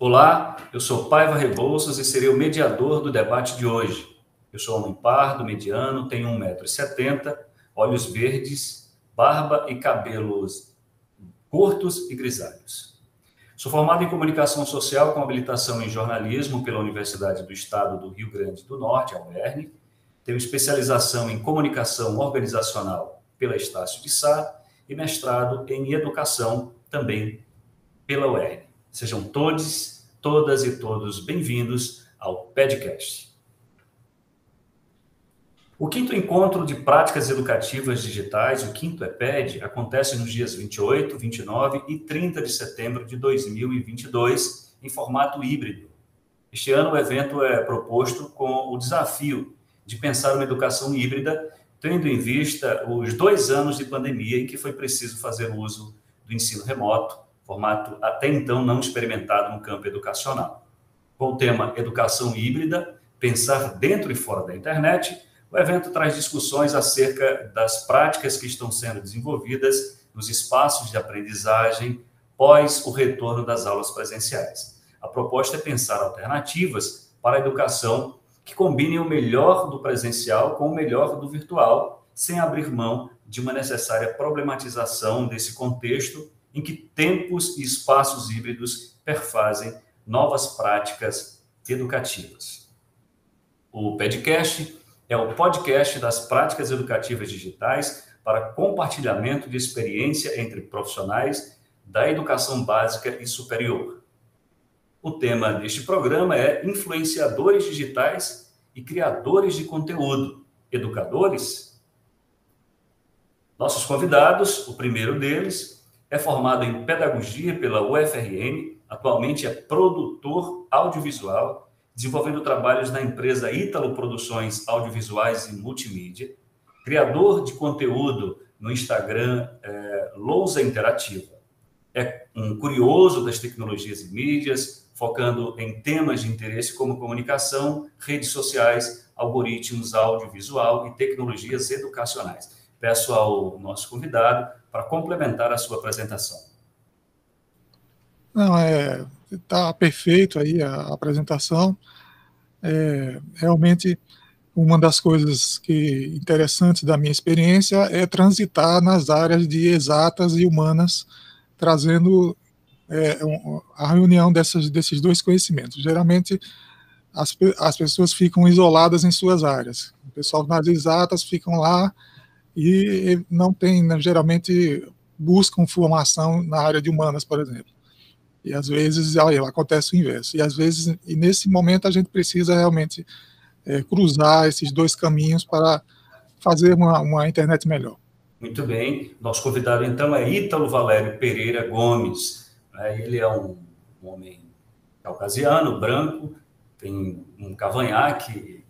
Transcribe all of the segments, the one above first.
Olá, eu sou Paiva Rebouças e serei o mediador do debate de hoje. Eu sou homem pardo, mediano, tenho 1,70 m, olhos verdes, barba e cabelos curtos e grisalhos. Sou formado em comunicação social com habilitação em jornalismo pela Universidade do Estado do Rio Grande do Norte, a UERN. Tenho especialização em comunicação organizacional pela Estácio de Sá e mestrado em educação também pela UERN. Sejam todas e todos bem-vindos ao PEDcast. O quinto encontro de práticas educativas digitais, o quinto EPED, acontece nos dias 28, 29 e 30 de setembro de 2022, em formato híbrido. Este ano o evento é proposto com o desafio de pensar uma educação híbrida, tendo em vista os 2 anos de pandemia em que foi preciso fazer uso do ensino remoto, formato até então não experimentado no campo educacional. Com o tema Educação Híbrida, pensar dentro e fora da internet, o evento traz discussões acerca das práticas que estão sendo desenvolvidas nos espaços de aprendizagem pós o retorno das aulas presenciais. A proposta é pensar alternativas para a educação que combinem o melhor do presencial com o melhor do virtual, sem abrir mão de uma necessária problematização desse contexto em que tempos e espaços híbridos perfazem novas práticas educativas. O PEDcast é o podcast das práticas educativas digitais para compartilhamento de experiência entre profissionais da educação básica e superior. O tema deste programa é influenciadores digitais e criadores de conteúdo, educadores? Nossos convidados, o primeiro deles, é formado em pedagogia pela UFRN, atualmente é produtor audiovisual, desenvolvendo trabalhos na empresa Ítalo Produções Audiovisuais e Multimídia, criador de conteúdo no Instagram Lousa Interativa. É um curioso das tecnologias e mídias, focando em temas de interesse como comunicação, redes sociais, algoritmos audiovisual e tecnologias educacionais. Peço ao nosso convidado para complementar a sua apresentação. Não, tá perfeito aí a apresentação. Realmente, uma das coisas interessantes da minha experiência é transitar nas áreas de exatas e humanas, trazendo a reunião desses dois conhecimentos. Geralmente, as pessoas ficam isoladas em suas áreas. O pessoal nas exatas ficam lá e não tem, né, geralmente buscam formação na área de humanas, por exemplo. E às vezes acontece o inverso. E às vezes, e nesse momento, a gente precisa realmente cruzar esses dois caminhos para fazer uma internet melhor. Muito bem. Nosso convidado, então, é Ítalo Valério Pereira Gomes. Ele é um homem caucasiano, branco, tem um cavanhaque,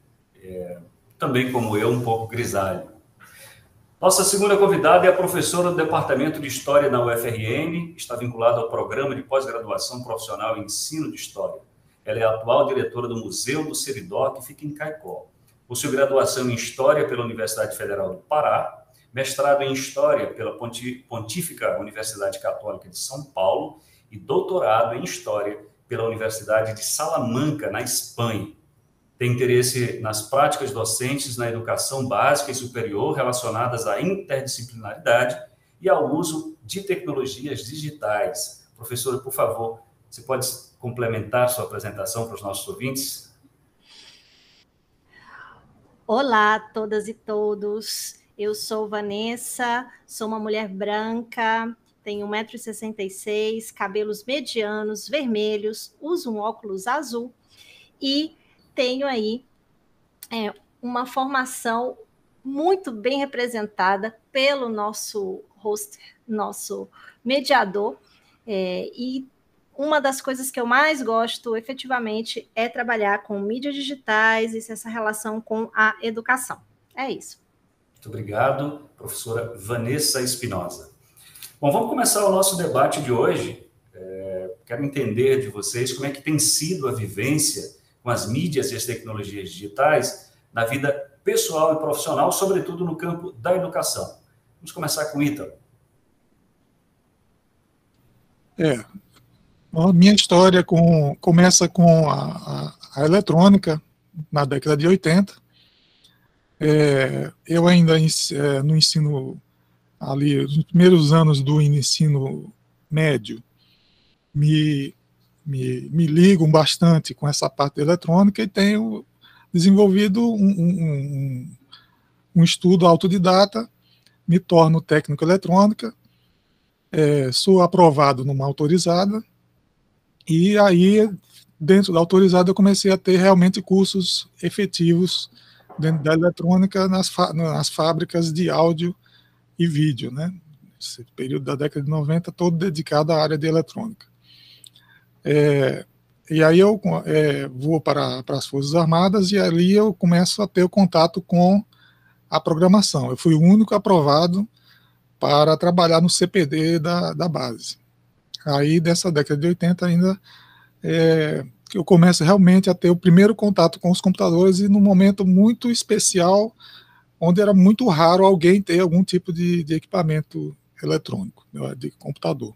também como eu, um pouco grisalho. Nossa segunda convidada é a professora do Departamento de História na UFRN, está vinculada ao Programa de Pós-Graduação Profissional em Ensino de História. Ela é a atual diretora do Museu do Seridó, que fica em Caicó. Possui graduação em História pela Universidade Federal do Pará, mestrado em História pela Pontífica Universidade Católica de São Paulo e doutorado em História pela Universidade de Salamanca, na Espanha. Tem interesse nas práticas docentes na educação básica e superior relacionadas à interdisciplinaridade e ao uso de tecnologias digitais. Professora, por favor, você pode complementar sua apresentação para os nossos ouvintes? Olá, todas e todos. Eu sou Vanessa, sou uma mulher branca, tenho 1,66 m, cabelos medianos, vermelhos, uso um óculos azul e tenho aí uma formação muito bem representada pelo nosso host, nosso mediador, e uma das coisas que eu mais gosto, efetivamente, é trabalhar com mídias digitais e essa relação com a educação. É isso. Muito obrigado, professora Vanessa Espinosa. Bom, vamos começar o nosso debate de hoje. Quero entender de vocês como é que tem sido a vivência com as mídias e as tecnologias digitais na vida pessoal e profissional, sobretudo no campo da educação. Vamos começar com o Ítalo. A minha história começa com a eletrônica, na década de 80. Eu ainda no ensino, ali, nos primeiros anos do ensino médio, me ligo bastante com essa parte eletrônica e tenho desenvolvido um estudo autodidata, me torno técnico eletrônica, sou aprovado numa autorizada, e aí, dentro da autorizada, eu comecei a ter realmente cursos efetivos dentro da eletrônica nas fábricas de áudio e vídeo, né? Esse período da década de 90, todo dedicado à área de eletrônica. E aí eu vou para as Forças Armadas, e ali eu começo a ter o contato com a programação. Eu fui o único aprovado para trabalhar no CPD da base. Aí, dessa década de 80 ainda, eu começo realmente a ter o primeiro contato com os computadores, e num momento muito especial, onde era muito raro alguém ter algum tipo de equipamento eletrônico, de computador.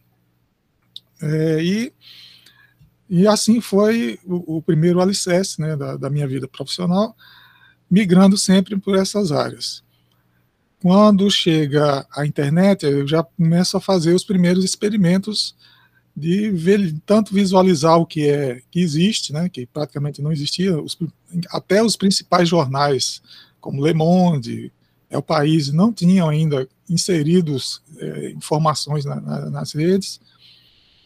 E assim foi o primeiro alicerce, né, da minha vida profissional, migrando sempre por essas áreas. Quando chega a internet, eu já começo a fazer os primeiros experimentos de tanto visualizar o que existe, né, que praticamente não existia, até os principais jornais, como Le Monde, El País, não tinham ainda inseridos informações nas redes,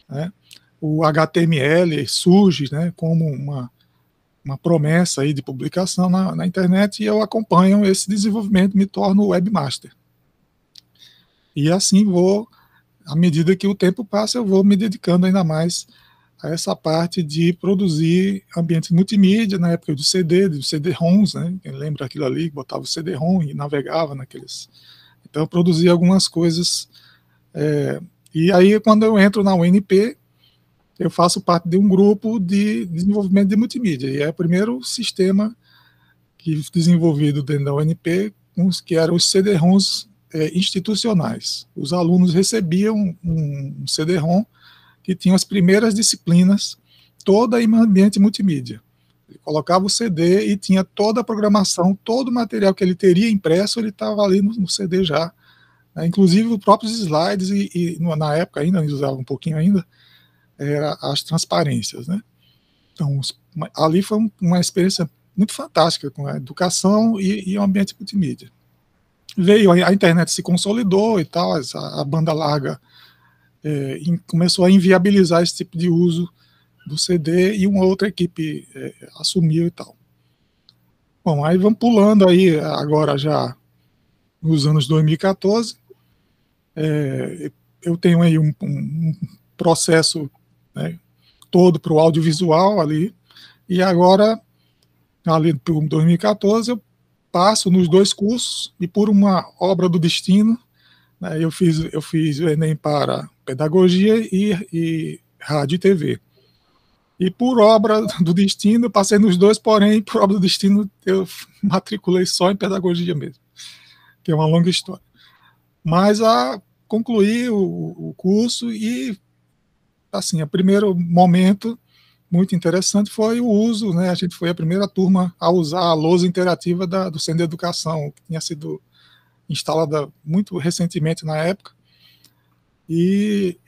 né. O HTML surge, né, como uma promessa aí de publicação na internet, e eu acompanho esse desenvolvimento, me torno webmaster. E assim à medida que o tempo passa, eu vou me dedicando ainda mais a essa parte de produzir ambientes multimídia, na época do CD-ROMs, né? Quem lembra aquilo ali, botava o CD-ROM e navegava naqueles. Então, eu produzia algumas coisas. E aí, quando eu entro na UNP, eu faço parte de um grupo de desenvolvimento de multimídia, e é o primeiro sistema desenvolvido dentro da UNP, que eram os CD-ROMs institucionais. Os alunos recebiam um CD-ROM que tinha as primeiras disciplinas, toda em ambiente multimídia. Ele colocava o CD e tinha toda a programação, todo o material que ele teria impresso, ele estava ali no CD já. Inclusive os próprios slides, e na época ainda, eles usavam um pouquinho ainda, as transparências, né? Então, ali foi uma experiência muito fantástica com a educação e o ambiente multimídia. Veio, a internet se consolidou e tal, a banda larga começou a inviabilizar esse tipo de uso do CD, e uma outra equipe assumiu e tal. Bom, aí vamos pulando aí, agora já nos anos 2014, eu tenho aí um processo, né, todo para o audiovisual ali, e agora, ali por 2014, eu passo nos 2 cursos, e por uma obra do destino, né, eu fiz o Enem para pedagogia e rádio e TV. E por obra do destino, eu passei nos 2, porém, por obra do destino, eu matriculei só em pedagogia mesmo, que é uma longa história. Mas concluí o curso, e, assim, o primeiro momento muito interessante foi o uso, né? A gente foi a primeira turma a usar a lousa interativa do Centro de Educação, que tinha sido instalada muito recentemente na época, e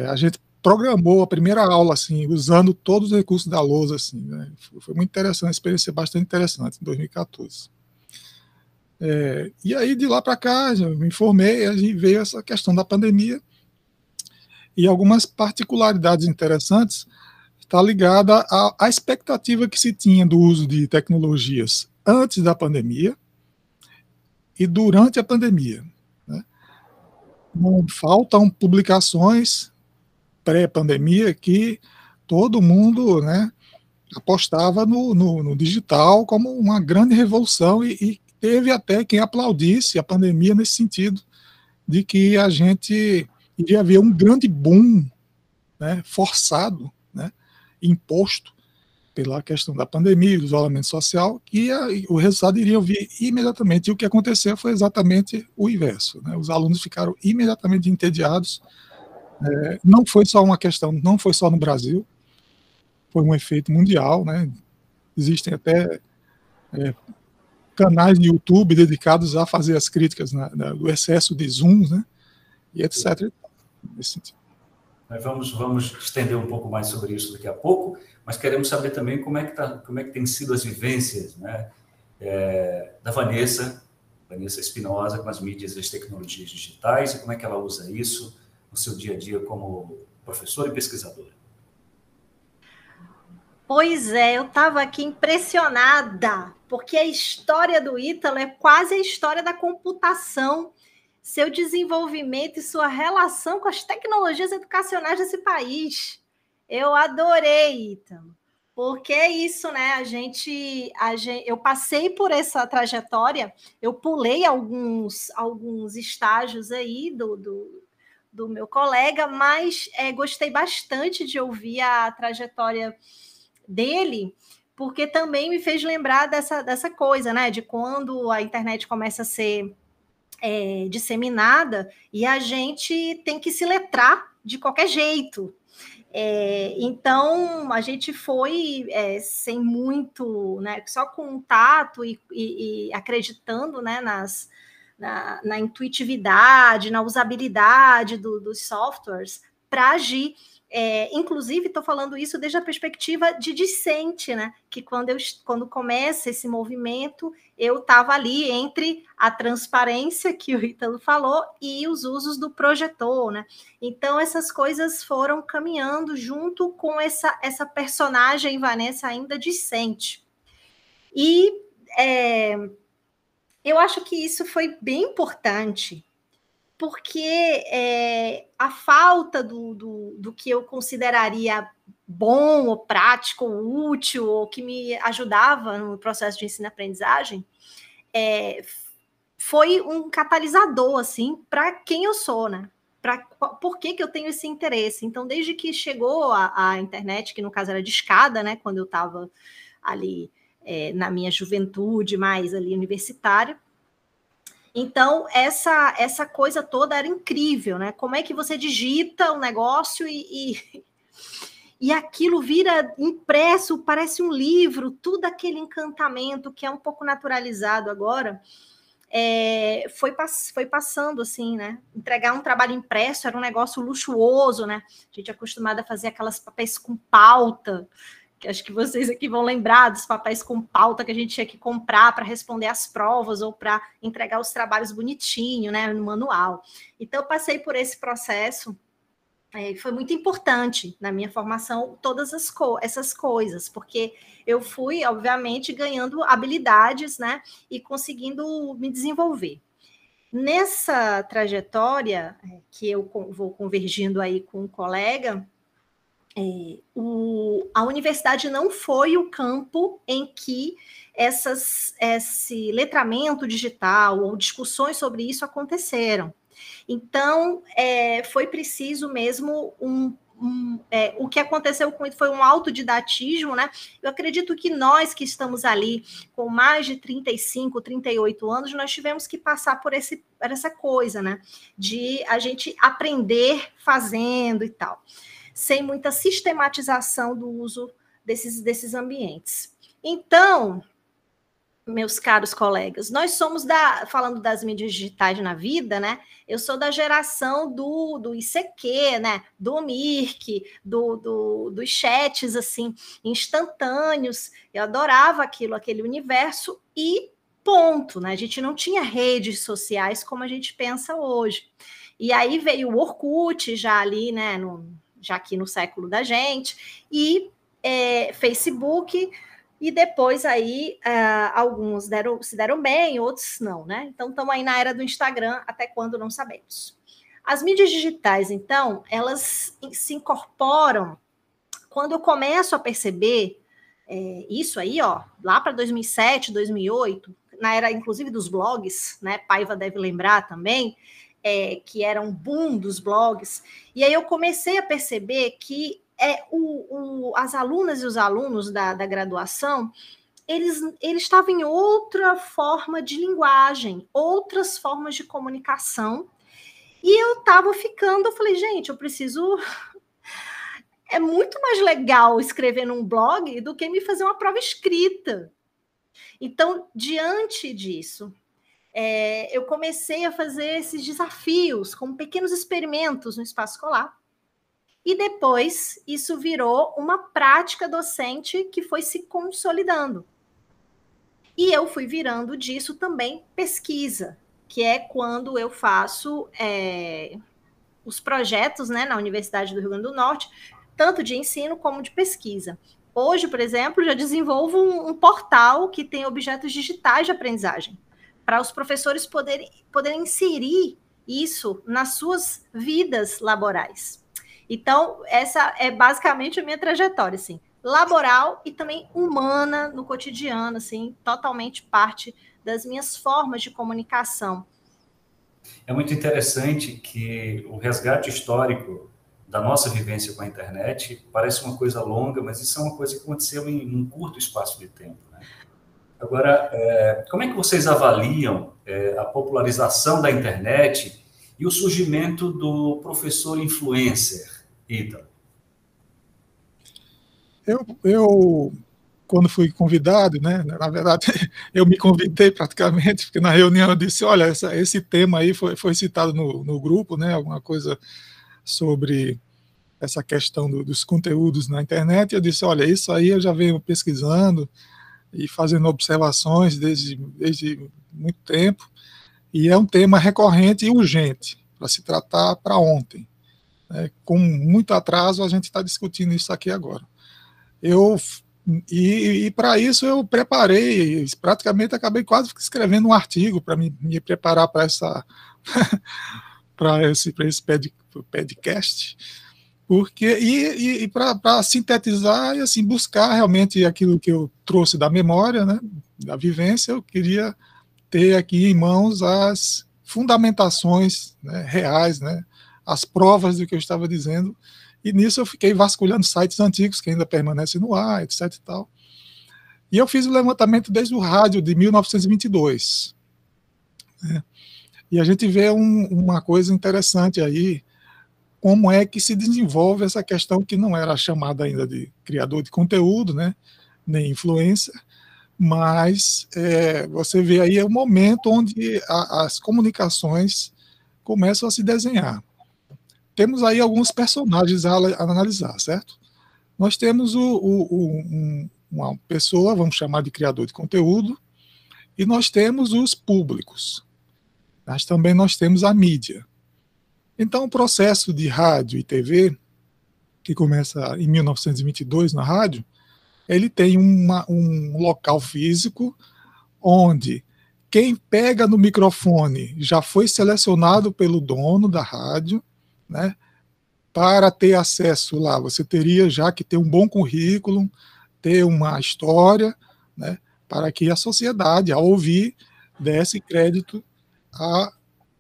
a gente programou a primeira aula, assim, usando todos os recursos da lousa, assim, né? Foi muito interessante, uma experiência bastante interessante, em 2014. E aí, de lá para cá, eu me informei, e veio essa questão da pandemia, e algumas particularidades interessantes está ligada à expectativa que se tinha do uso de tecnologias antes da pandemia e durante a pandemia, né? Não faltam publicações pré-pandemia que todo mundo, né, apostava no digital como uma grande revolução, e teve até quem aplaudisse a pandemia nesse sentido, de que a gente iria haver um grande boom, né, forçado, né, imposto pela questão da pandemia e do isolamento social, que o resultado iria vir imediatamente. E o que aconteceu foi exatamente o inverso, né? Os alunos ficaram imediatamente entediados, Não foi só uma questão, não foi só no Brasil, foi um efeito mundial, né? Existem até canais de YouTube dedicados a fazer as críticas do excesso de zooms, né? E etc. Nesse sentido. Vamos estender um pouco mais sobre isso daqui a pouco, mas queremos saber também como é que tem sido as vivências, né, da Vanessa Espinosa com as mídias e as tecnologias digitais e como é que ela usa isso no seu dia a dia como professora e pesquisadora. Pois é, eu estava aqui impressionada, porque a história do Ítalo é quase a história da computação, seu desenvolvimento e sua relação com as tecnologias educacionais desse país. Eu adorei, Ítalo, porque é isso, né? Eu passei por essa trajetória, eu pulei alguns estágios aí do meu colega, mas gostei bastante de ouvir a trajetória dele, porque também me fez lembrar dessa coisa, né? De quando a internet começa a ser disseminada e a gente tem que se letrar de qualquer jeito. Então, a gente foi sem muito, né, só contato e acreditando, né, na intuitividade, na usabilidade dos softwares para agir. Inclusive, estou falando isso desde a perspectiva de discente, né? Que quando começa esse movimento, eu estava ali entre a transparência que o Ítalo falou e os usos do projetor, né? Então, essas coisas foram caminhando junto com essa personagem, Vanessa, ainda discente. E eu acho que isso foi bem importante, porque a falta do que eu consideraria bom, ou prático, ou útil, ou que me ajudava no processo de ensino-aprendizagem, foi um catalisador, assim, para quem eu sou, né? Por que eu tenho esse interesse? Então, desde que chegou a internet, que no caso era discada, né? Quando eu estava ali na minha juventude, mais ali universitária, então, essa coisa toda era incrível, né? Como é que você digita o negócio e aquilo vira impresso, parece um livro, tudo aquele encantamento que é um pouco naturalizado agora, foi passando assim, né? Entregar um trabalho impresso era um negócio luxuoso, né? A gente é acostumado a fazer aquelas papéis com pauta, que acho que vocês aqui vão lembrar dos papéis com pauta que a gente tinha que comprar para responder às provas ou para entregar os trabalhos bonitinho, né, no manual. Então, eu passei por esse processo, foi muito importante na minha formação, todas essas coisas, porque eu fui, obviamente, ganhando habilidades, né, e conseguindo me desenvolver. Nessa trajetória, que eu vou convergindo aí com um colega, a universidade não foi o campo em que esse letramento digital ou discussões sobre isso aconteceram. Então, foi preciso mesmo o que aconteceu com isso foi um autodidatismo, né? Eu acredito que nós que estamos ali com mais de 35, 38 anos, nós tivemos que passar por essa coisa, né? De a gente aprender fazendo e tal, sem muita sistematização do uso desses ambientes. Então, meus caros colegas, nós somos falando das mídias digitais na vida, né? Eu sou da geração do ICQ, né? Do Mirk, dos chats, assim, instantâneos. Eu adorava aquele universo e ponto, né? A gente não tinha redes sociais como a gente pensa hoje. E aí veio o Orkut, já ali, né? Já aqui no século da gente, e Facebook, e depois aí alguns se deram bem, outros não, né? Então estamos aí na era do Instagram, até quando não sabemos. As mídias digitais, então, elas se incorporam quando eu começo a perceber isso aí, ó, lá para 2007, 2008, na era inclusive dos blogs, né? Paiva deve lembrar também, que era um boom dos blogs, e aí eu comecei a perceber que as alunas e os alunos da graduação, eles estavam em outra forma de linguagem, outras formas de comunicação, E eu estava ficando, eu falei, gente, eu preciso... É muito mais legal escrever num blog do que me fazer uma prova escrita. Então, diante disso, eu comecei a fazer esses desafios, como pequenos experimentos no espaço escolar. E depois, isso virou uma prática docente que foi se consolidando. E eu fui virando disso também pesquisa, que é quando eu faço os projetos, né, na Universidade do Rio Grande do Norte, tanto de ensino como de pesquisa. Hoje, por exemplo, já desenvolvo um portal que tem objetos digitais de aprendizagem, para os professores poderem inserir isso nas suas vidas laborais. Então, essa é basicamente a minha trajetória, assim, laboral e também humana no cotidiano, assim, totalmente parte das minhas formas de comunicação. É muito interessante que o resgate histórico da nossa vivência com a internet parece uma coisa longa, mas isso é uma coisa que aconteceu em um curto espaço de tempo, né? Agora, como é que vocês avaliam a popularização da internet e o surgimento do professor influencer, Ítalo? Eu, quando fui convidado, né, na verdade, eu me convidei praticamente, porque na reunião eu disse, olha, esse tema aí foi citado no grupo, né, alguma coisa sobre essa questão dos conteúdos na internet, e eu disse, olha, isso aí eu já venho pesquisando e fazendo observações desde muito tempo, e é um tema recorrente e urgente, para se tratar para ontem. Com muito atraso, a gente está discutindo isso aqui agora. E para isso eu preparei, praticamente acabei quase escrevendo um artigo para me preparar para esse podcast, porque e para sintetizar e assim buscar realmente aquilo que eu trouxe da memória, né, da vivência, eu queria ter aqui em mãos as fundamentações, né, reais, né, as provas do que eu estava dizendo. E nisso eu fiquei vasculhando sites antigos que ainda permanecem no ar, etc. e tal. E eu fiz o levantamento desde o rádio de 1922. Né? E a gente vê uma coisa interessante aí, como é que se desenvolve essa questão que não era chamada ainda de criador de conteúdo, né? Nem influencer, mas você vê aí o momento onde as comunicações começam a se desenhar. Temos aí alguns personagens a analisar, certo? Nós temos uma pessoa, vamos chamar de criador de conteúdo, e nós temos os públicos. Mas também nós temos a mídia. Então, o processo de rádio e TV, que começa em 1922 na rádio, ele tem um local físico onde quem pega no microfone já foi selecionado pelo dono da rádio, né? Para ter acesso lá, você teria já que ter um bom currículo, ter uma história, né? Para que a sociedade, ao ouvir, desse crédito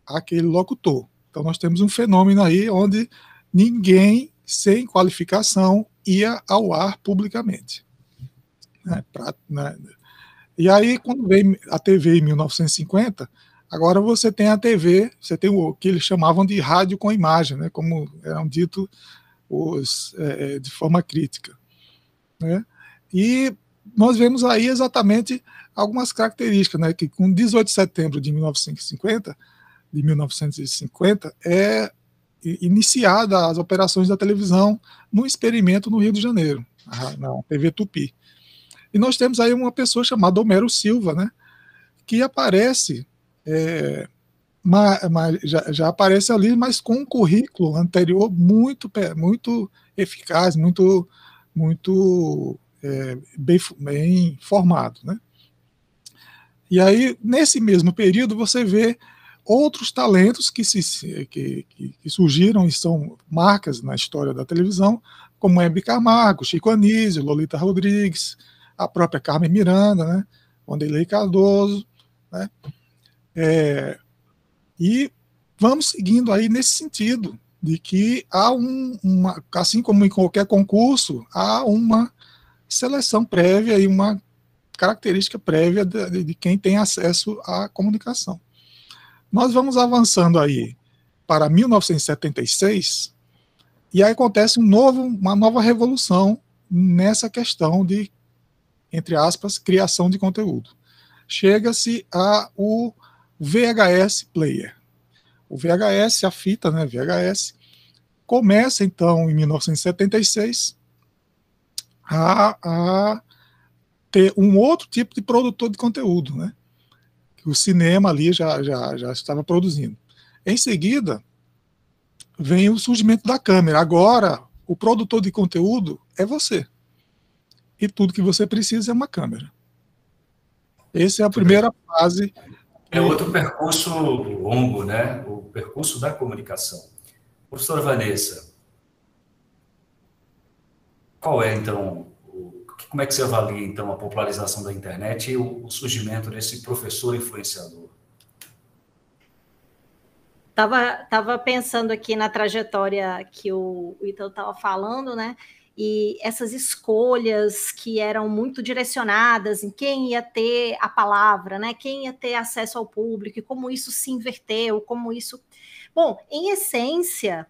àquele locutor. Então, nós temos um fenômeno aí onde ninguém sem qualificação ia ao ar publicamente. E aí, quando veio a TV em 1950, agora você tem a TV, você tem o que eles chamavam de rádio com imagem, né, como eram dito de forma crítica. Né? E nós vemos aí exatamente algumas características, né, que com 18 de setembro de 1950 é iniciada as operações da televisão no experimento no Rio de Janeiro, na TV Tupi. E nós temos aí uma pessoa chamada Homero Silva, né, que aparece, já aparece ali, mas com um currículo anterior muito eficaz, muito bem formado. Né? E aí, nesse mesmo período, você vê outros talentos que surgiram e são marcas na história da televisão, como Hebe Camargo, Chico Anísio, Lolita Rodrigues, a própria Carmen Miranda, né, Wanderlei Cardoso, né, e vamos seguindo aí nesse sentido, de que há assim como em qualquer concurso, há uma seleção prévia e uma característica prévia de quem tem acesso à comunicação. Nós vamos avançando aí para 1976, e aí acontece uma nova revolução nessa questão de, entre aspas, criação de conteúdo. Chega-se ao VHS player. O VHS, a fita, né, VHS, começa, então, em 1976, a ter um outro tipo de produtor de conteúdo, né? O cinema ali já estava produzindo. Em seguida, vem o surgimento da câmera. Agora, o produtor de conteúdo é você. E tudo que você precisa é uma câmera. Essa é a primeira fase. É outro percurso longo, né? O percurso da comunicação. Professora Vanessa, qual é, então, como é que você avalia, então, a popularização da internet e o surgimento desse professor influenciador? Tava pensando aqui na trajetória que o Ítalo estava falando, né? E essas escolhas que eram muito direcionadas em quem ia ter a palavra, né? Quem ia ter acesso ao público, e como isso se inverteu, como isso... Bom, em essência,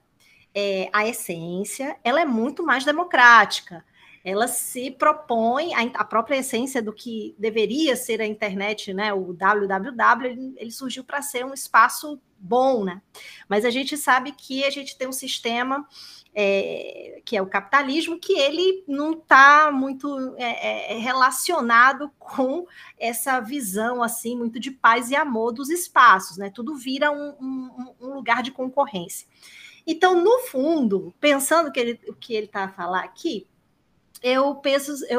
a essência, ela é muito mais democrática. Ela se propõe, a própria essência do que deveria ser a internet, né? O www, ele surgiu para ser um espaço bom, né? Mas a gente sabe que a gente tem um sistema que é o capitalismo, que ele não está muito relacionado com essa visão assim muito de paz e amor dos espaços, né? Tudo vira um lugar de concorrência. Então, no fundo, pensando o que ele está a falar aqui, eu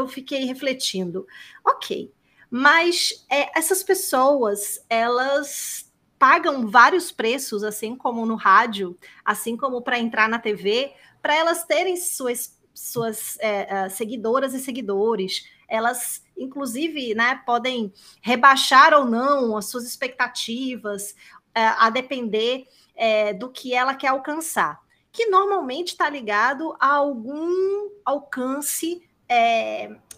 fiquei refletindo, ok, mas essas pessoas, elas pagam vários preços, assim como no rádio, assim como para entrar na TV, para elas terem suas seguidoras e seguidores. Elas, inclusive, né, podem rebaixar ou não as suas expectativas, a depender do que ela quer alcançar, que normalmente está ligado a algum alcance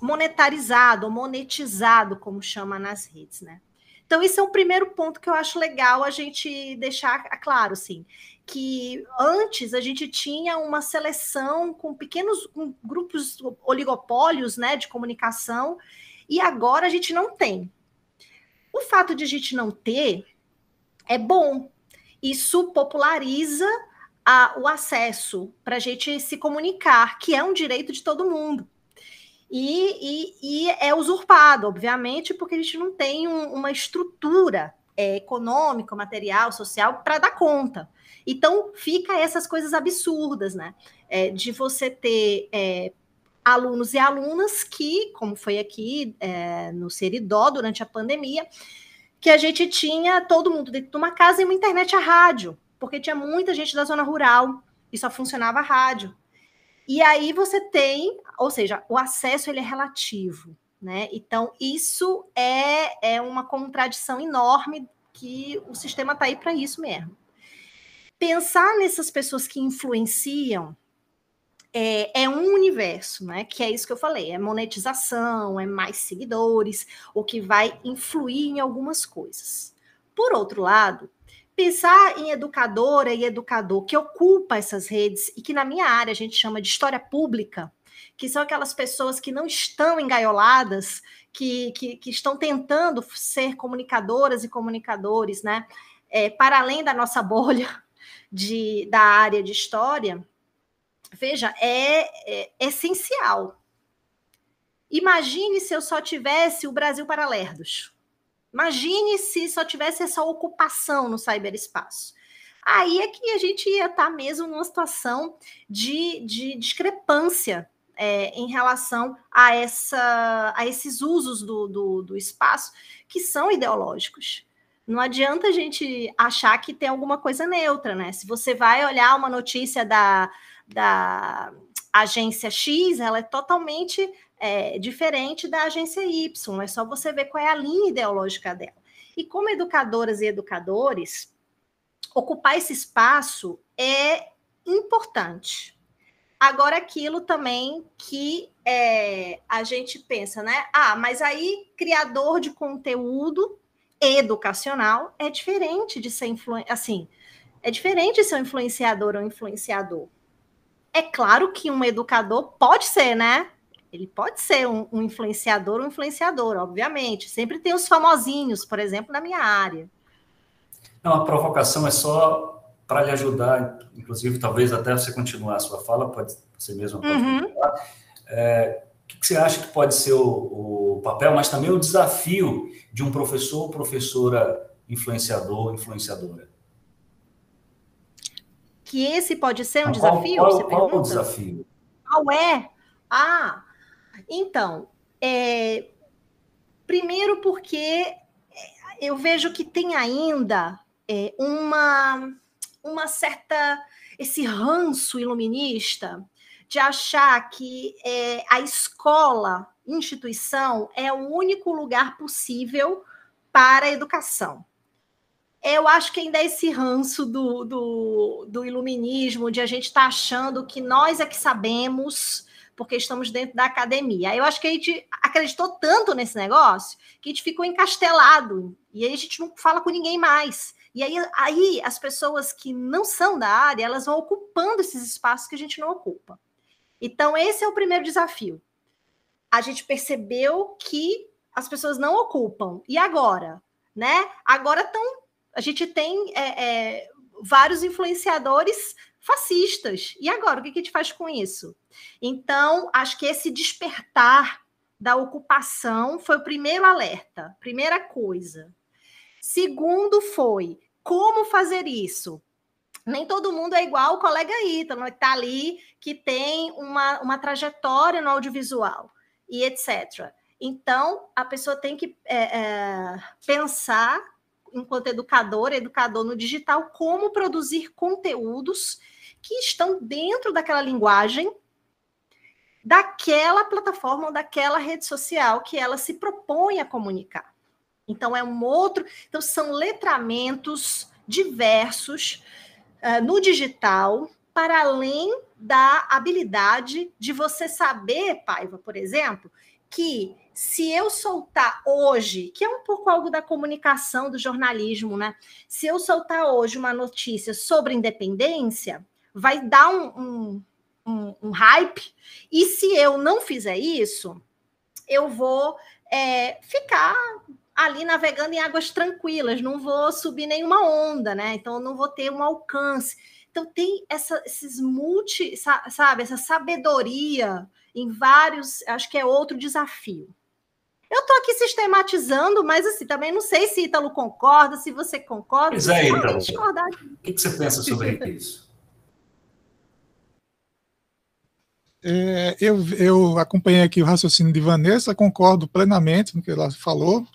monetarizado, ou monetizado, como chama nas redes, né? Então, esse é o primeiro ponto que eu acho legal a gente deixar claro, assim, que antes a gente tinha uma seleção com pequenos grupos, oligopólios, né, de comunicação, e agora a gente não tem. O fato de a gente não ter é bom. Isso populariza o acesso para a gente se comunicar, que é um direito de todo mundo. E é usurpado, obviamente, porque a gente não tem uma estrutura econômica, material, social para dar conta. Então, fica essas coisas absurdas, né? De você ter alunos e alunas que, como foi aqui no Seridó, durante a pandemia, que a gente tinha todo mundo dentro de uma casa e uma internet a rádio, porque tinha muita gente da zona rural e só funcionava a rádio. E aí você tem, ou seja, o acesso ele é relativo, né? Então, isso é uma contradição enorme, que o sistema está aí para isso mesmo. Pensar nessas pessoas que influenciam é um universo, né? Que é isso que eu falei, é monetização, é mais seguidores, o que vai influir em algumas coisas. Por outro lado, pensar em educadora e educador que ocupa essas redes e que na minha área a gente chama de história pública, que são aquelas pessoas que não estão engaioladas, que estão tentando ser comunicadoras e comunicadores, né? Para além da nossa bolha da área de história, veja, é essencial. Imagine se eu só tivesse o Brasil para lerdos. Imagine se só tivesse essa ocupação no ciberespaço. Aí é que a gente ia estar mesmo numa situação de discrepância em relação a esses usos do espaço que são ideológicos. Não adianta a gente achar que tem alguma coisa neutra, né? Se você vai olhar uma notícia da agência X, ela é totalmente diferente da agência Y, é só você ver qual é a linha ideológica dela. E como educadoras e educadores, ocupar esse espaço é importante. Agora, aquilo também que a gente pensa, né? Mas aí, criador de conteúdo educacional é diferente de ser influente, assim, É diferente ser um influenciador ou um influenciador. É claro que um educador pode ser, né? Ele pode ser um influenciador ou influenciadora, obviamente. Sempre tem os famosinhos, por exemplo, na minha área. Não, a provocação é só para lhe ajudar, inclusive, talvez até você continuar a sua fala, pode ser mesmo, pode continuar. O que você acha que pode ser o papel, mas também o desafio de um professor ou professora influenciador ou influenciadora? Que esse pode ser um desafio? Qual é o desafio? Qual é? Então, primeiro porque eu vejo que tem ainda uma certa, esse ranço iluminista de achar que a escola, instituição, é o único lugar possível para a educação. Eu acho que ainda é esse ranço do iluminismo, de a gente estar achando que nós é que sabemos, porque estamos dentro da academia. Eu acho que a gente acreditou tanto nesse negócio que a gente ficou encastelado, e aí a gente não fala com ninguém mais. E aí as pessoas que não são da área, elas vão ocupando esses espaços que a gente não ocupa. Então, esse é o primeiro desafio. A gente percebeu que as pessoas não ocupam. E agora? Né? Agora a gente tem vários influenciadores fascistas. E agora? O que a gente faz com isso? Então, acho que esse despertar da ocupação foi o primeiro alerta, primeira coisa. Segundo foi, como fazer isso? Nem todo mundo é igual o colega Ítalo, que está ali, que tem uma trajetória no audiovisual, e etc. Então, a pessoa tem que pensar, enquanto educador no digital, como produzir conteúdos que estão dentro daquela linguagem, daquela plataforma ou daquela rede social que ela se propõe a comunicar. Então, então são letramentos diversos no digital, para além da habilidade de você saber, Paiva, por exemplo, que se eu soltar hoje, que é um pouco algo da comunicação, do jornalismo, né? Se eu soltar hoje uma notícia sobre independência, vai dar um hype, e se eu não fizer isso, eu vou ficar ali navegando em águas tranquilas, não vou subir nenhuma onda, né? Então, eu não vou ter um alcance. Então, tem essa sabedoria em vários, acho que é outro desafio. Eu estou aqui sistematizando, mas assim, também não sei se Ítalo concorda, se você concorda. Pois é, Ítalo. O que você pensa sobre isso? Eu acompanhei aqui o raciocínio de Vanessa, concordo plenamente no que ela falou,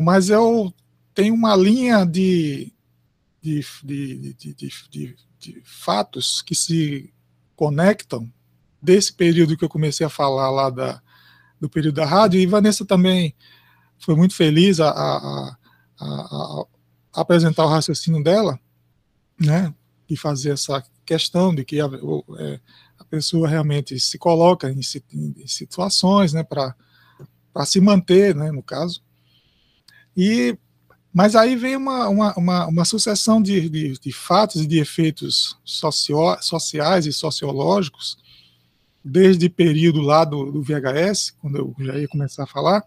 mas eu tenho uma linha de fatos que se conectam desse período que eu comecei a falar lá do período da rádio, e Vanessa também foi muito feliz a apresentar o raciocínio dela, né, e fazer essa questão de que a pessoa realmente se coloca em situações, né, para se manter, né, no caso. Mas aí vem uma sucessão de fatos e de efeitos sociais e sociológicos, desde o período lá do VHS, quando eu já ia começar a falar,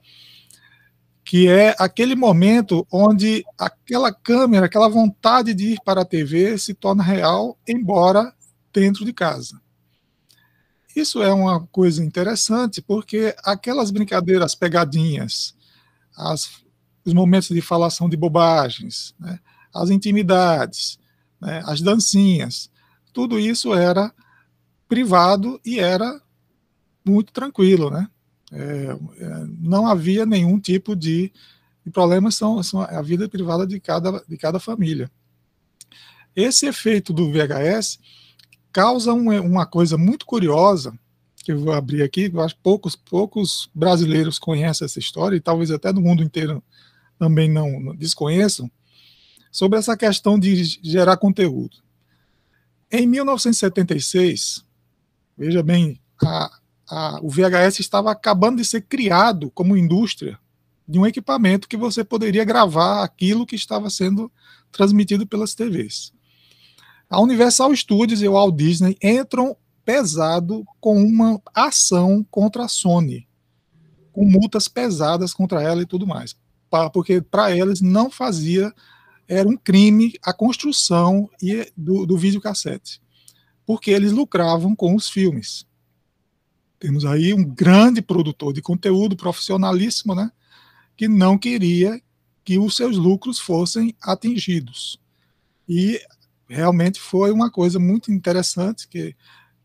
que é aquele momento onde aquela câmera, aquela vontade de ir para a TV se torna real, embora dentro de casa. Isso é uma coisa interessante, porque aquelas brincadeiras, pegadinhas, os momentos de falação de bobagens, né, as intimidades, né, as dancinhas, tudo isso era privado e era muito tranquilo, né? Não havia nenhum tipo de problema, são a vida privada de cada família. Esse efeito do VHS causa uma coisa muito curiosa, que eu vou abrir aqui, eu acho que poucos brasileiros conhecem essa história, e talvez até no mundo inteiro também não desconheçam, sobre essa questão de gerar conteúdo. Em 1976, veja bem, o VHS estava acabando de ser criado como indústria de um equipamento que você poderia gravar aquilo que estava sendo transmitido pelas TVs. A Universal Studios e o Walt Disney entram pesado com uma ação contra a Sony, com multas pesadas contra ela e tudo mais, porque para eles não fazia, era um crime a construção do videocassete, porque eles lucravam com os filmes. Temos aí um grande produtor de conteúdo, profissionalíssimo, né, que não queria que os seus lucros fossem atingidos. E realmente foi uma coisa muito interessante que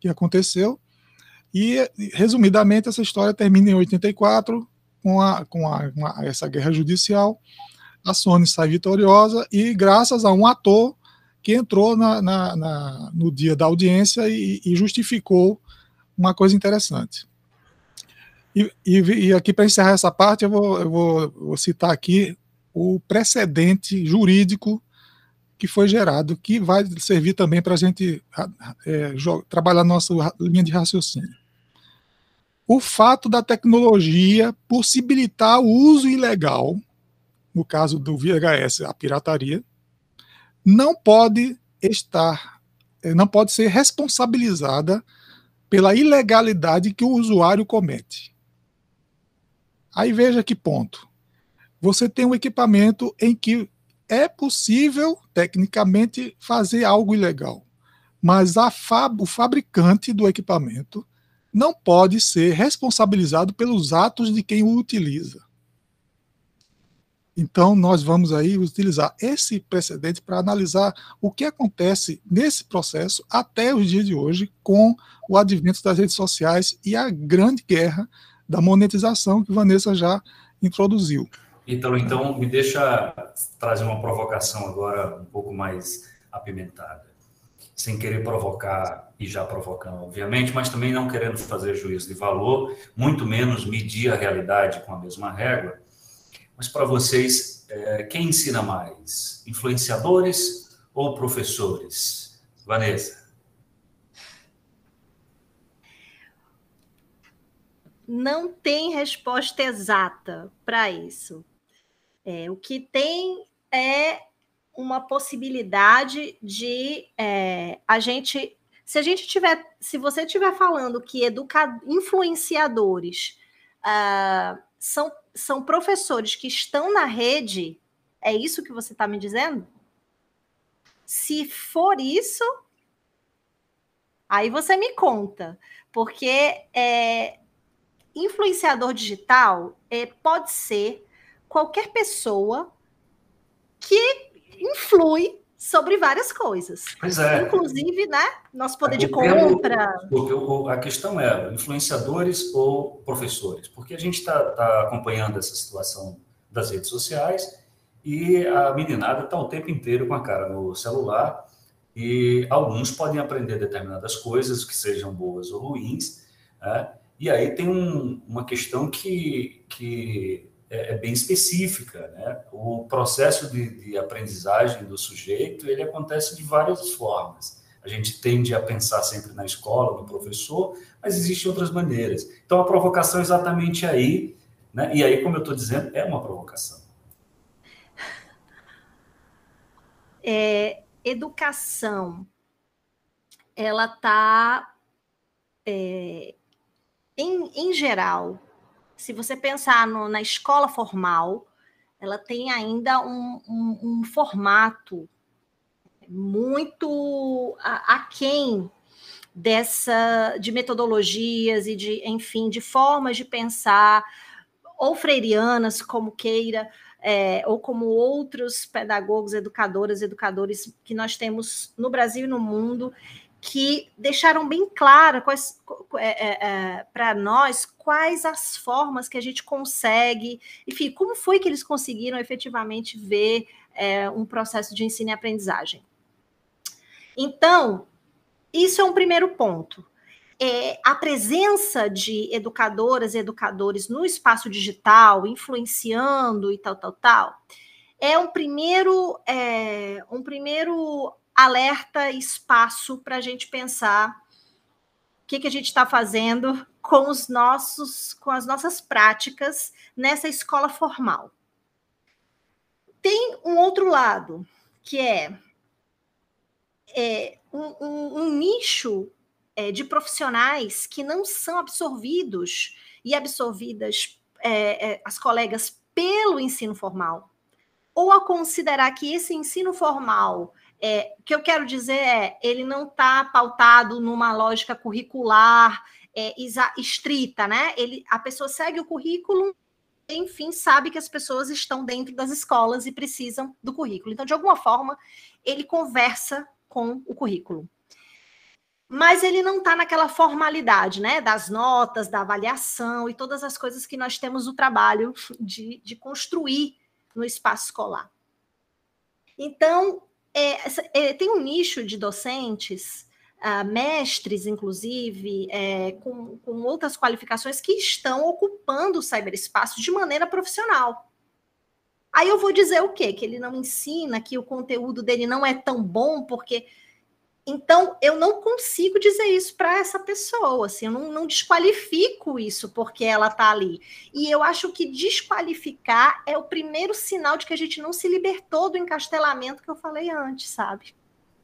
aconteceu. E, resumidamente, essa história termina em 84, com essa guerra judicial. A Sony sai vitoriosa e graças a um ator que entrou no dia da audiência e justificou uma coisa interessante. E aqui, para encerrar essa parte, eu vou citar aqui o precedente jurídico que foi gerado, que vai servir também para a gente trabalhar nossa linha de raciocínio. O fato da tecnologia possibilitar o uso ilegal, no caso do VHS, a pirataria, não pode ser responsabilizada pela ilegalidade que o usuário comete. Aí veja que ponto. Você tem um equipamento em que é possível, tecnicamente, fazer algo ilegal, mas o fabricante do equipamento não pode ser responsabilizado pelos atos de quem o utiliza. Então, nós vamos aí utilizar esse precedente para analisar o que acontece nesse processo até os dias de hoje com o advento das redes sociais e a grande guerra da monetização que Vanessa já introduziu. Ítalo, então, me deixa trazer uma provocação agora um pouco mais apimentada. Sem querer provocar, e já provocando, obviamente, mas também não querendo fazer juízo de valor, muito menos medir a realidade com a mesma régua. Mas para vocês, quem ensina mais? Influenciadores ou professores? Vanessa? Não tem resposta exata para isso. O que tem é uma possibilidade de a gente, se você estiver falando que influenciadores são professores que estão na rede, é isso que você está me dizendo? Se for isso, aí você me conta, porque influenciador digital pode ser qualquer pessoa que influi sobre várias coisas. Pois é. Inclusive, né, nosso poder de compra. A questão é influenciadores ou professores? Porque a gente está acompanhando essa situação das redes sociais e a meninada está o tempo inteiro com a cara no celular e alguns podem aprender determinadas coisas que sejam boas ou ruins, né? E aí tem uma questão que é bem específica, né? O processo de aprendizagem do sujeito, ele acontece de várias formas. A gente tende a pensar sempre na escola, no professor, mas existem outras maneiras. Então, a provocação é exatamente aí, né? E aí, como eu estou dizendo, é uma provocação. Educação, ela está, em geral, se você pensar na escola formal, ela tem ainda um formato muito aquém de metodologias e de formas de pensar, ou freirianas, como queira, ou como outros pedagogos, educadores que nós temos no Brasil e no mundo, que deixaram bem claro para nós quais as formas que a gente consegue, enfim, como foi que eles conseguiram efetivamente ver um processo de ensino e aprendizagem. Então, isso é um primeiro ponto. A presença de educadoras e educadores no espaço digital, influenciando e tal, é um primeiro alerta, espaço para a gente pensar que a gente está fazendo com as nossas práticas nessa escola formal. Tem um outro lado, que é um nicho de profissionais que não são absorvidos e absorvidas as colegas pelo ensino formal, ou a considerar que esse ensino formal, o que eu quero dizer ele não está pautado numa lógica curricular estrita, né? A pessoa segue o currículo, enfim, sabe que as pessoas estão dentro das escolas e precisam do currículo. Então, de alguma forma, ele conversa com o currículo. Mas ele não está naquela formalidade, né? Das notas, da avaliação e todas as coisas que nós temos o trabalho de construir no espaço escolar. Então, tem um nicho de docentes, mestres, inclusive, com outras qualificações que estão ocupando o ciberespaço de maneira profissional. Aí eu vou dizer o quê? Que ele não ensina, que o conteúdo dele não é tão bom, porque... Então, eu não consigo dizer isso para essa pessoa, assim, eu não desqualifico isso porque ela está ali. E eu acho que desqualificar é o primeiro sinal de que a gente não se libertou do encastelamento que eu falei antes, sabe?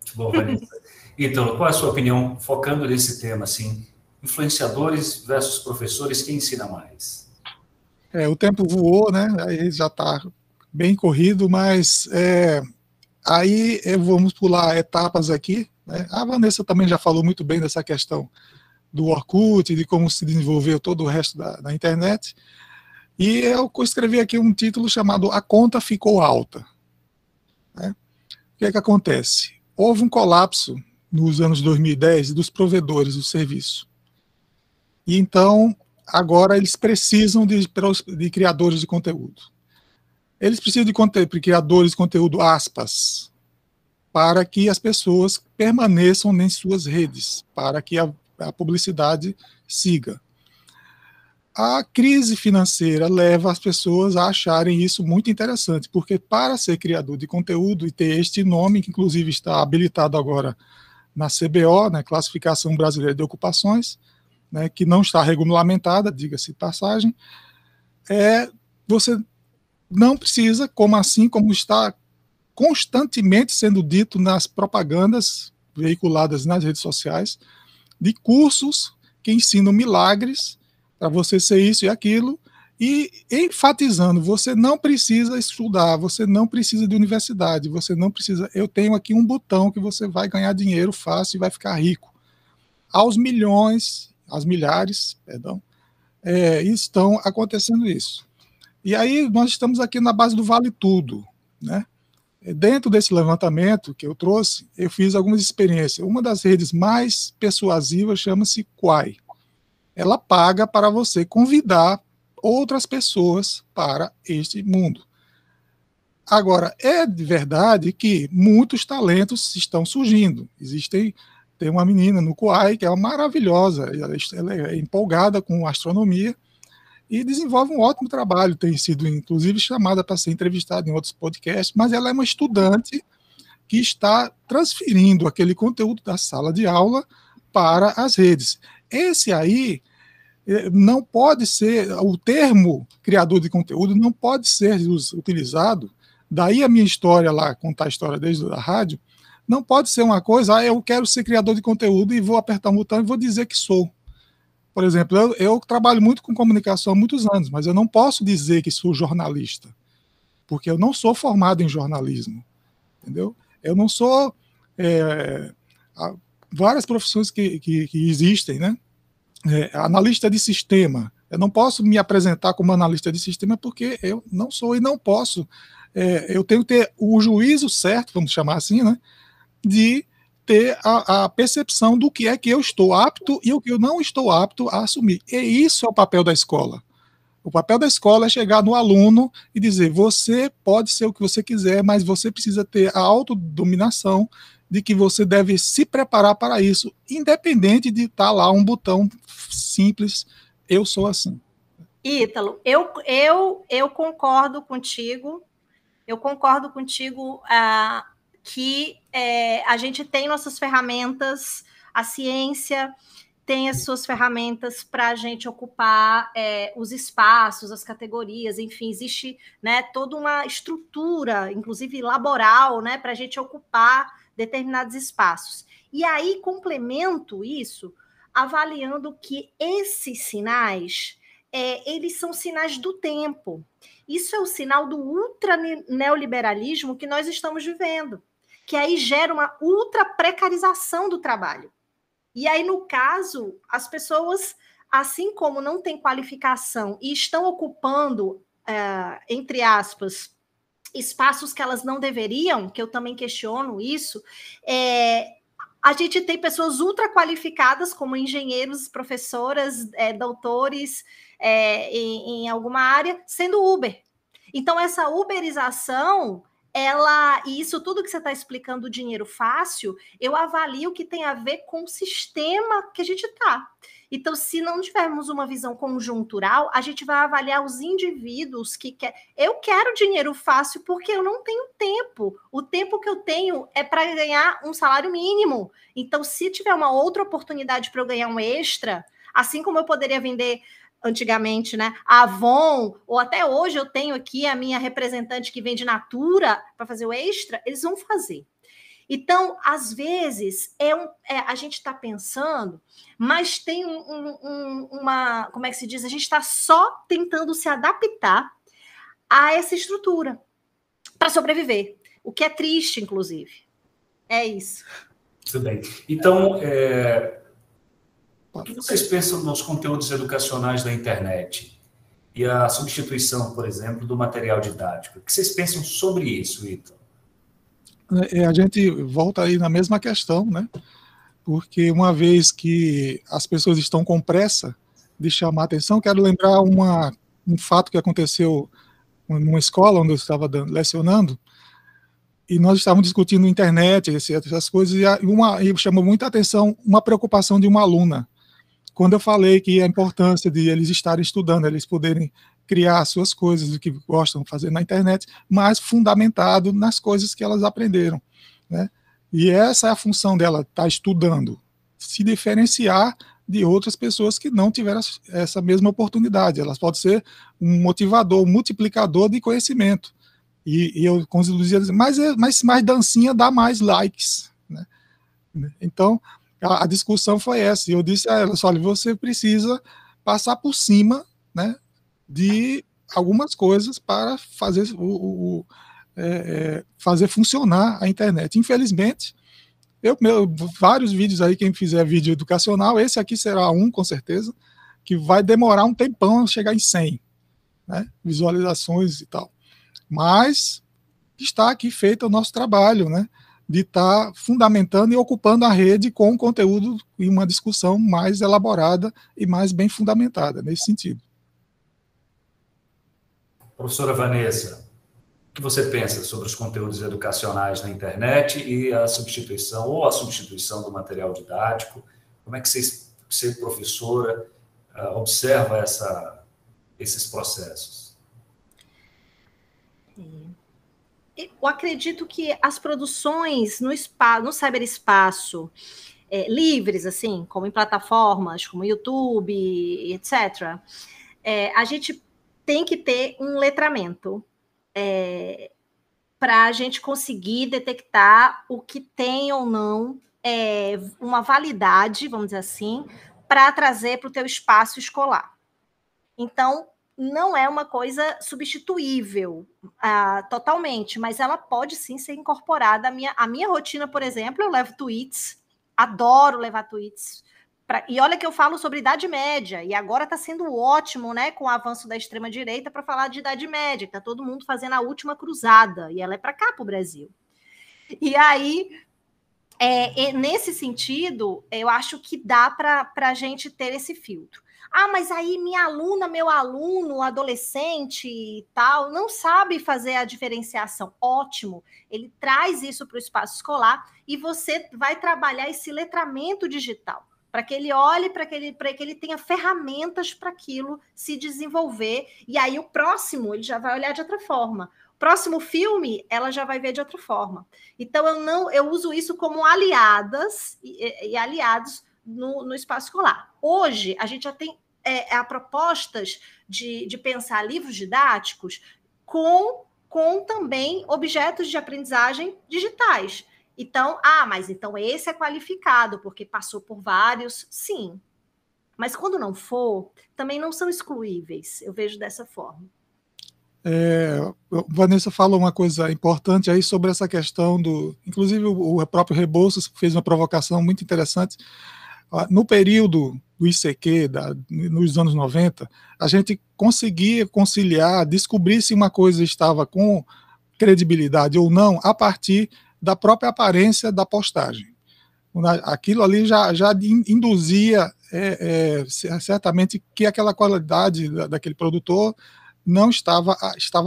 Muito bom, Vanessa. Ítalo, qual é a sua opinião, focando nesse tema, assim, influenciadores versus professores, quem ensina mais? O tempo voou, né? Aí já está bem corrido, mas aí vamos pular etapas aqui. A Vanessa também já falou muito bem dessa questão do Orkut, de como se desenvolveu todo o resto da internet. E eu escrevi aqui um título chamado A Conta Ficou Alta. O que é que acontece? Houve um colapso nos anos 2010 dos provedores do serviço. E então, agora eles precisam de criadores de conteúdo. Eles precisam de criadores de conteúdo, aspas, para que as pessoas permaneçam em suas redes, para que a publicidade siga. A crise financeira leva as pessoas a acharem isso muito interessante, porque para ser criador de conteúdo e ter este nome, que inclusive está habilitado agora na CBO, né, Classificação Brasileira de Ocupações, né, que não está regulamentada, diga-se de passagem, você não precisa, como está constantemente sendo dito nas propagandas veiculadas nas redes sociais, de cursos que ensinam milagres para você ser isso e aquilo, e enfatizando, você não precisa estudar, você não precisa de universidade, você não precisa, eu tenho aqui um botão que você vai ganhar dinheiro fácil e vai ficar rico. Aos milhares, estão acontecendo isso. E aí nós estamos aqui na base do vale tudo, né? Dentro desse levantamento que eu trouxe, eu fiz algumas experiências. Uma das redes mais persuasivas chama-se Quai. Ela paga para você convidar outras pessoas para este mundo. Agora, é de verdade que muitos talentos estão surgindo. Tem uma menina no Quai que é maravilhosa, ela é empolgada com astronomia e desenvolve um ótimo trabalho, tem sido inclusive chamada para ser entrevistada em outros podcasts, mas ela é uma estudante que está transferindo aquele conteúdo da sala de aula para as redes. Esse aí não pode ser, o termo criador de conteúdo não pode ser utilizado, daí a minha história lá, contar a história desde a rádio, não pode ser uma coisa, eu quero ser criador de conteúdo e vou apertar um botão e vou dizer que sou. Por exemplo, eu trabalho muito com comunicação há muitos anos, mas eu não posso dizer que sou jornalista, porque eu não sou formado em jornalismo, entendeu? Eu não sou... várias profissões que existem, né? Analista de sistema. Eu não posso me apresentar como analista de sistema porque eu não sou e não posso. Eu tenho que ter o juízo certo, vamos chamar assim, né? De ter a percepção do que é que eu estou apto e o que eu não estou apto a assumir. E isso é o papel da escola. O papel da escola é chegar no aluno e dizer, você pode ser o que você quiser, mas você precisa ter a autodominação de que você deve se preparar para isso, independente de estar lá um botão simples, eu sou assim. Ítalo, eu concordo contigo, que a gente tem nossas ferramentas, a ciência tem as suas ferramentas para a gente ocupar os espaços, as categorias, enfim, existe, né, toda uma estrutura, inclusive laboral, né, para a gente ocupar determinados espaços. E aí complemento isso avaliando que esses sinais, eles são sinais do tempo. Isso é o sinal do ultra-neoliberalismo que nós estamos vivendo, que aí gera uma ultra-precarização do trabalho. E aí, no caso, as pessoas, assim como não têm qualificação e estão ocupando, entre aspas, espaços que elas não deveriam, que eu também questiono isso, a gente tem pessoas ultra qualificadas, como engenheiros, professoras, doutores em alguma área, sendo Uber. Então, essa uberização, e isso tudo que você está explicando, o dinheiro fácil, eu avalio que tem a ver com o sistema que a gente está. Então, se não tivermos uma visão conjuntural, a gente vai avaliar os indivíduos que querem. Eu quero dinheiro fácil porque eu não tenho tempo. O tempo que eu tenho é para ganhar um salário mínimo. Então, se tiver uma outra oportunidade para eu ganhar um extra, assim como eu poderia vender antigamente, né, a Avon, ou até hoje eu tenho aqui a minha representante que vende Natura para fazer o extra, eles vão fazer. Então, às vezes, a gente está pensando, mas tem uma... Como é que se diz? A gente está só tentando se adaptar a essa estrutura para sobreviver. O que é triste, inclusive. É isso. Tudo bem. Então, o que vocês pensam nos conteúdos educacionais da internet e a substituição, por exemplo, do material didático? O que vocês pensam sobre isso, Ítalo? A gente volta aí na mesma questão, né? Porque uma vez que as pessoas estão com pressa de chamar a atenção, quero lembrar um fato que aconteceu numa escola onde eu estava lecionando, e nós estávamos discutindo internet, essas coisas, e chamou muita atenção uma preocupação de uma aluna. Quando eu falei que a importância de eles estarem estudando, eles poderem criar suas coisas, o que gostam de fazer na internet, mas fundamentado nas coisas que elas aprenderam, né? E essa é a função dela, estar estudando, se diferenciar de outras pessoas que não tiveram essa mesma oportunidade. Elas podem ser um motivador, um multiplicador de conhecimento. E eu conduzia dizer, mas mais dancinha dá mais likes, né? Então, a discussão foi essa. E eu disse a elas, olha, você precisa passar por cima, né, de algumas coisas para fazer fazer funcionar a internet. Infelizmente, vários vídeos aí, quem fizer vídeo educacional, esse aqui será um, com certeza, que vai demorar um tempão a chegar em 100, né, visualizações e tal. Mas está aqui feito o nosso trabalho, né, de estar fundamentando e ocupando a rede com conteúdo e uma discussão mais elaborada e mais bem fundamentada, nesse sentido. Professora Vanessa, o que você pensa sobre os conteúdos educacionais na internet e a substituição do material didático? Como é que você, professora, observa esses processos? Eu acredito que as produções no cyberespaço livres, assim, como em plataformas como YouTube, etc., a gente tem que ter um letramento para a gente conseguir detectar o que tem ou não uma validade, vamos dizer assim, para trazer para o teu espaço escolar. Então, não é uma coisa substituível totalmente, mas ela pode sim ser incorporada à minha rotina, por exemplo. Eu levo tweets, adoro levar tweets. E olha que eu falo sobre Idade Média, e agora está sendo ótimo, né, com o avanço da extrema-direita, para falar de Idade Média, que está todo mundo fazendo a última cruzada, e ela é para cá, para o Brasil. E aí, nesse sentido, eu acho que dá para a gente ter esse filtro. Ah, mas aí minha aluna, meu aluno, adolescente e tal, não sabe fazer a diferenciação. Ótimo, ele traz isso para o espaço escolar e você vai trabalhar esse letramento digital, para que ele olhe, para que ele tenha ferramentas para aquilo se desenvolver, e aí o próximo ele já vai olhar de outra forma. O próximo filme, ela já vai ver de outra forma. Então, eu uso isso como aliadas e aliados no espaço escolar. Hoje, a gente já tem propostas de pensar livros didáticos com também objetos de aprendizagem digitais. Então, mas então esse é qualificado, porque passou por vários, sim. Mas quando não for, também não são excluíveis. Eu vejo dessa forma. Vanessa falou uma coisa importante aí sobre essa questão inclusive o próprio Rebouças fez uma provocação muito interessante. No período do ICQ, nos anos 90, a gente conseguia conciliar, descobrir se uma coisa estava com credibilidade ou não, a partir da própria aparência da postagem. Aquilo ali já induzia certamente que aquela qualidade daquele produtor não estava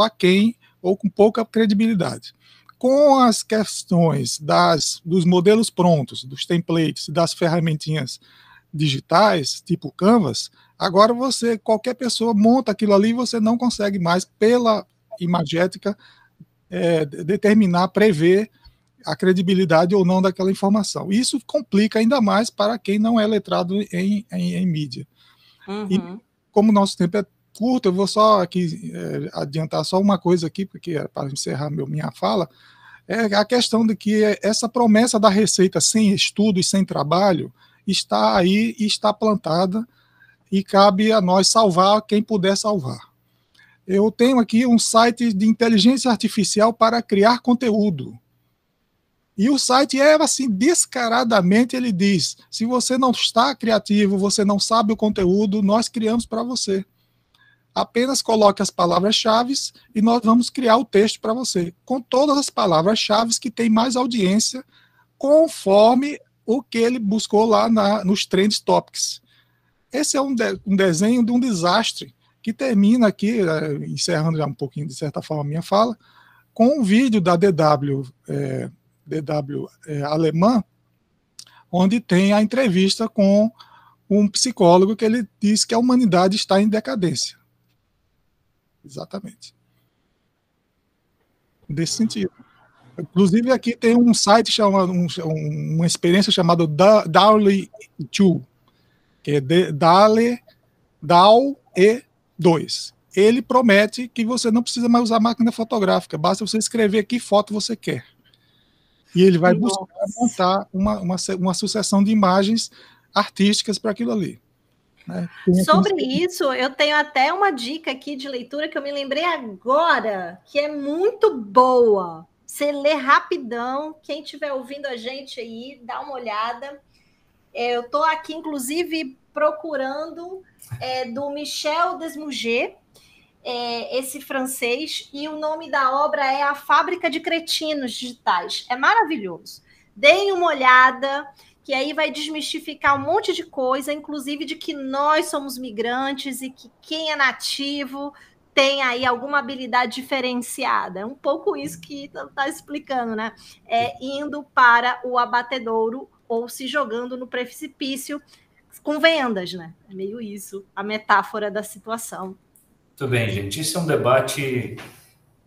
aquém ou com pouca credibilidade. Com as questões dos modelos prontos, dos templates, das ferramentinhas digitais, tipo Canvas, agora qualquer pessoa monta aquilo ali e você não consegue mais, pela imagética, prever a credibilidade ou não daquela informação. Isso complica ainda mais para quem não é letrado em mídia. Uhum. E como o nosso tempo é curto, eu vou só aqui adiantar só uma coisa aqui, porque para encerrar minha fala, é a questão de que essa promessa da receita sem estudo e sem trabalho está aí e está plantada, e cabe a nós salvar quem puder salvar. Eu tenho aqui um site de inteligência artificial para criar conteúdo. E o site assim, descaradamente ele diz, se você não está criativo, você não sabe o conteúdo, nós criamos para você. Apenas coloque as palavras-chave e nós vamos criar o texto para você, com todas as palavras-chave que tem mais audiência, conforme o que ele buscou lá nos Trend Topics. Esse é um desenho de um desastre, que termina aqui, encerrando já um pouquinho, de certa forma, a minha fala, com um vídeo da DW alemã, onde tem a entrevista com um psicólogo que ele diz que a humanidade está em decadência. Exatamente. Desse sentido. Inclusive, aqui tem um site, uma experiência chamada DALL-E 2, que é DALL-E 2. Ele promete que você não precisa mais usar máquina fotográfica, basta você escrever que foto você quer. E ele vai buscar montar uma sucessão de imagens artísticas para aquilo ali. Né? Sobre isso, eu tenho até uma dica aqui de leitura que eu me lembrei agora, que é muito boa. Você lê rapidão, quem estiver ouvindo a gente aí, dá uma olhada. Eu estou aqui, inclusive, procurando do Michel Desmouget, esse francês, e o nome da obra é A Fábrica de Cretinos Digitais. É maravilhoso. Deem uma olhada, que aí vai desmistificar um monte de coisa, inclusive de que nós somos migrantes e que quem é nativo tem aí alguma habilidade diferenciada. É um pouco isso que está explicando, né? Indo para o abatedouro ou se jogando no precipício com vendas, né? É meio isso, a metáfora da situação. Muito bem, gente. Isso é um debate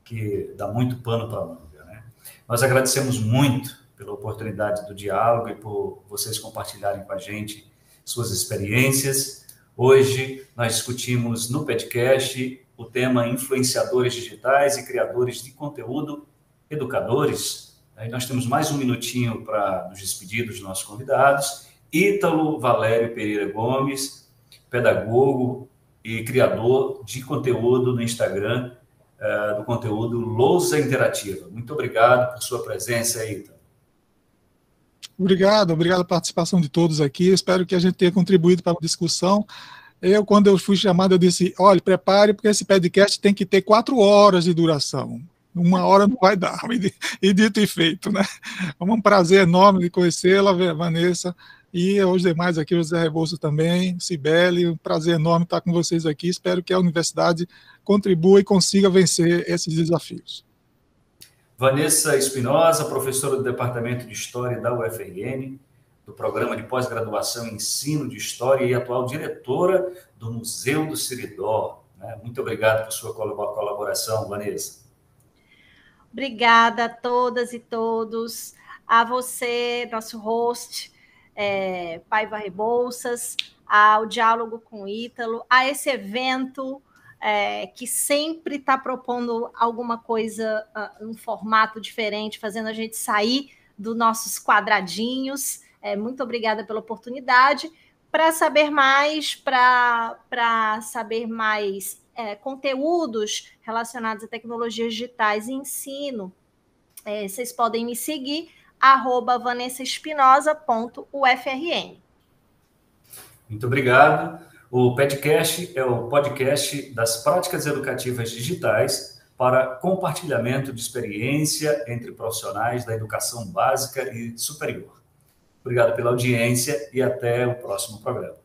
que dá muito pano para a manga, né? Nós agradecemos muito pela oportunidade do diálogo e por vocês compartilharem com a gente suas experiências. Hoje nós discutimos no podcast o tema influenciadores digitais e criadores de conteúdo educadores. Aí nós temos mais um minutinho para nos despedir dos nossos convidados. Ítalo Valério Pereira Gomes, pedagogo e criador de conteúdo no Instagram, do conteúdo Lousa Interativa. Muito obrigado por sua presença, Ítalo. Obrigado a participação de todos aqui. Eu espero que a gente tenha contribuído para a discussão. Quando eu fui chamado, eu disse, olha, prepare, porque esse podcast tem que ter 4 horas de duração. 1 hora não vai dar. E dito e feito, né? É um prazer enorme de conhecê-la, Vanessa, e os demais aqui, o José Rebouças também, Cibele, um prazer enorme estar com vocês aqui. Espero que a universidade contribua e consiga vencer esses desafios. Vanessa Espinosa, professora do Departamento de História da UFRN, do Programa de Pós-Graduação em Ensino de História e atual diretora do Museu do Seridó. Muito obrigado por sua colaboração, Vanessa. Obrigada a todas e todos, a você, nosso host, Paiva Rebouças, ao Diálogo com o Ítalo, a esse evento que sempre está propondo alguma coisa, um formato diferente, fazendo a gente sair dos nossos quadradinhos. Muito obrigada pela oportunidade. Para saber mais, conteúdos relacionados a tecnologias digitais e ensino, vocês podem me seguir, @vanessaespinosa.ufrn. Muito obrigado. O podcast é o podcast das práticas educativas digitais para compartilhamento de experiência entre profissionais da educação básica e superior. Obrigado pela audiência e até o próximo programa.